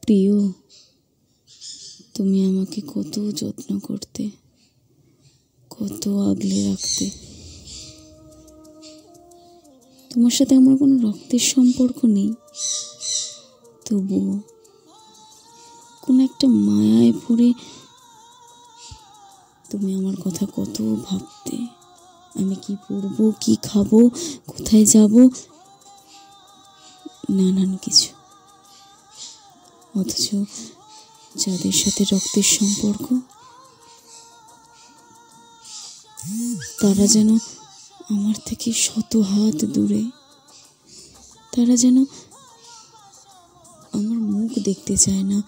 প্রিয়, তুমি আমাকে কত যত্ন করতে, কত আগলে রাখতে। তোমার সাথে আমার কোনো রক্তের সম্পর্ক নেই, তবুও কোনো একটা মায়ায় পড়ে তুমি আমার কথা কত ভাবতে। আমি কি পরবো, কি খাবো, কোথায় যাব, নানান কিছু। অথচ যাদের সাথে রক্তের সম্পর্ক, তারা যেন আমার থেকে শত হাত দূরে। তারা যেন আমার মুখ দেখতে চায় না।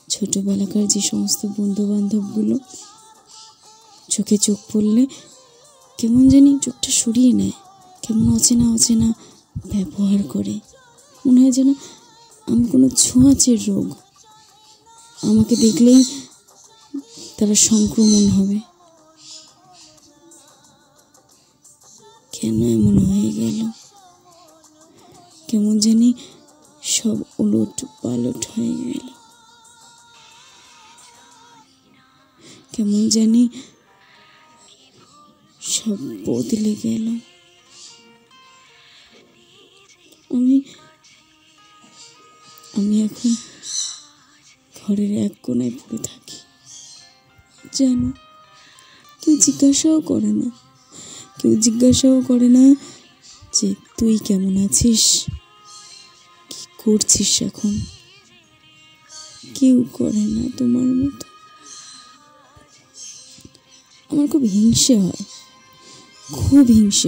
ছোটবেলাকার যে সমস্ত বন্ধু বান্ধবগুলো চোখে চোখ পড়লে কেমন জানি চোখটা সরিয়ে নেয়, কেমন অচেনা অচেনা ব্যবহার করে। মনে হয় যেন আমি কোনো ছোঁয়াচের রোগ, আমাকে দেখলেই তারা সংক্রমণ হবে। কেন এমন হয়ে গেল? কেমন জানি সব উলট পালট হয়ে গেল। কেমন জানি সব বদলে গেল। আমি এখন ঘরের এক কোণায় পড়ে থাকি, জানো। কেউ জিজ্ঞাসাও করে না, যে তুই কেমন আছিস, কি করছিস এখন। কেউ করে না তোমার মতো। আমার খুব হিংসে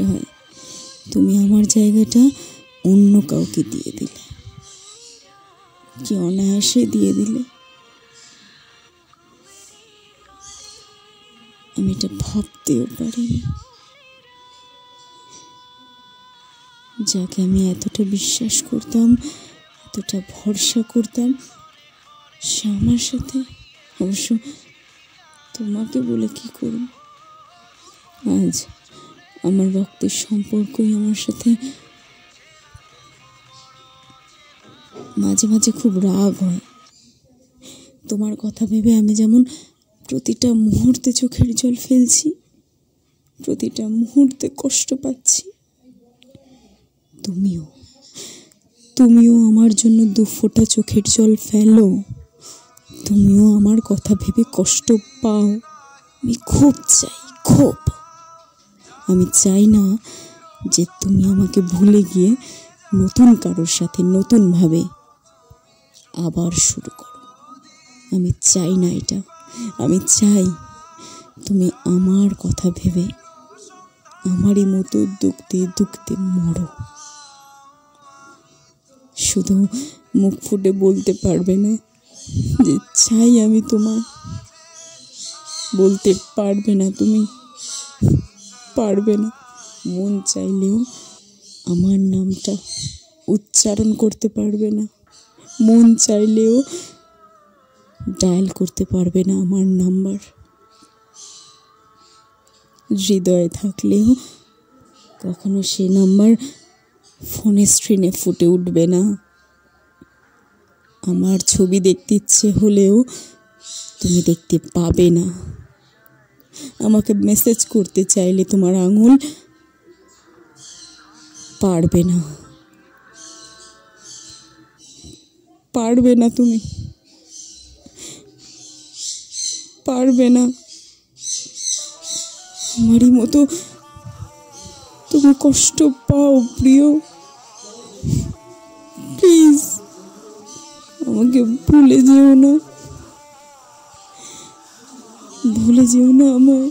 হয়, তুমি আমার জায়গাটা অন্য কাউকে দিয়ে দিলে, কি অনায়াসে দিয়ে দিলে। আমি এটা ভাবতেও পারিনি। যাকে আমি এতটা বিশ্বাস করতাম, এতটা ভরসা করতাম, সে আমার সাথে, অবশ্য তোমাকে বলে কি করব। আজ আমার রক্তের সম্পর্কই আমার সাথে মাঝে মাঝে খুব রাগ হয়। তোমার কথা ভেবে আমি যেমন প্রতিটা মুহূর্তে চোখের জল ফেলছি, প্রতিটা মুহূর্তে কষ্ট পাচ্ছি, তুমিও আমার জন্য 2 ফোঁটা চোখের জল ফেলো। তুমিও আমার কথা ভেবে কষ্ট পাও। আমি খুব আমি চাই না যে তুমি আমাকে ভুলে গিয়ে নতুন কারোর সাথে নতুনভাবে আবার শুরু করো। আমি চাই না এটা। আমি চাই তুমি আমার কথা ভেবে আমারই মতো দুঃখতে মরো। শুধু মুখ ফুটে বলতে পারবে না যে চাই আমি তোমার, বলতে পারবে না তুমি, পারবে না। মন চাইলেও আমার নামটা উচ্চারণ করতে পারবে না, মন চাইলেও ডায়াল করতে পারবে না আমার নাম্বার। হৃদয়ে থাকলেও কখনো সে নাম্বার ফোনের স্ক্রিনে ফুটে উঠবে না। আমার ছবি দেখতে ইচ্ছে হলেও তুমি দেখতে পাবে না। আমাকে মেসেজ করতে চাইলে তোমার আঙুল পারবে না, তুমি পারবে না। আমারই মতো তুমি কষ্ট পাও প্রিয়। প্লিজ আমাকে ভুলে যেও না আমায়।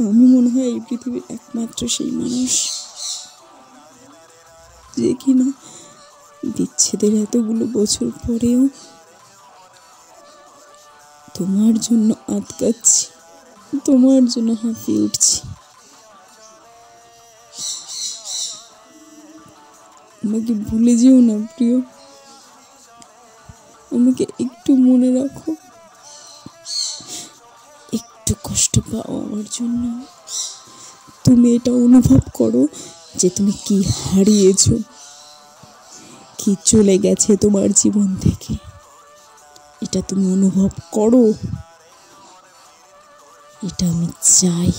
আমি মনে হয় এই পৃথিবীর একমাত্র সেই মানুষ যে কিনা বিচ্ছেদের এতগুলো বছর পরেও তোমার জন্য আটকাচ্ছি, তোমার জন্য হাঁপিয়ে উঠছি। আমাকে ভুলে যেও না প্রিয়, আমাকে একটু মনে রাখো, একটু কষ্ট পাও আমার জন্য। তুমি এটা অনুভব করো যে তুমি কি হারিয়েছো। কি চলে গেছে তোমার জীবন থেকে, এটা তুমি অনুভব করো। এটা আমি চাই।